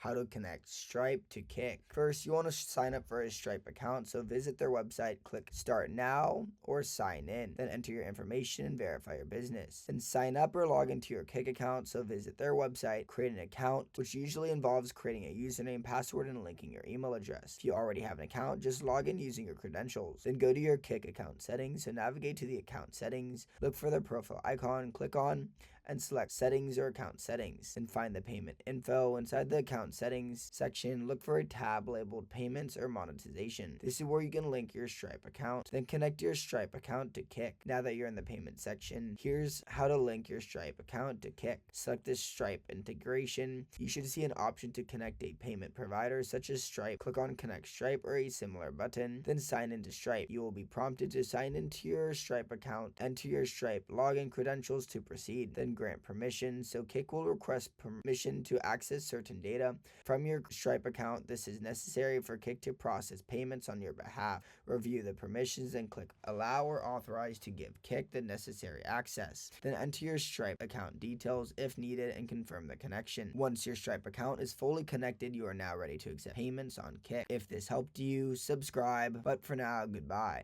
how to connect Stripe to Kick. First, you want to sign up for a Stripe account, so visit their website, click Start Now or Sign In. Then enter your information and verify your business. Then sign up or log into your Kick account, so visit their website, create an account, which usually involves creating a username, password, and linking your email address. If you already have an account, just log in using your credentials. Then go to your Kick account settings, so navigate to the account settings, look for the profile icon, click on, and select settings or account settings. Then find the payment info. Inside the account settings section, look for a tab labeled payments or monetization. This is where you can link your Stripe account. Then connect your Stripe account to Kick. Now that you're in the payment section, here's how to link your Stripe account to Kick. Select the Stripe integration. You should see an option to connect a payment provider such as Stripe. Click on Connect Stripe or a similar button, then sign into Stripe. You will be prompted to sign into your Stripe account, enter your Stripe login credentials to proceed, then grant permission. So Kick will request permission to access certain data from your Stripe account. This is necessary for Kick to process payments on your behalf. Review the permissions and click Allow or Authorize to give Kick the necessary access. Then enter your Stripe account details if needed and confirm the connection. Once your Stripe account is fully connected, you are now ready to accept payments on Kick. If this helped you, subscribe. But for now, goodbye.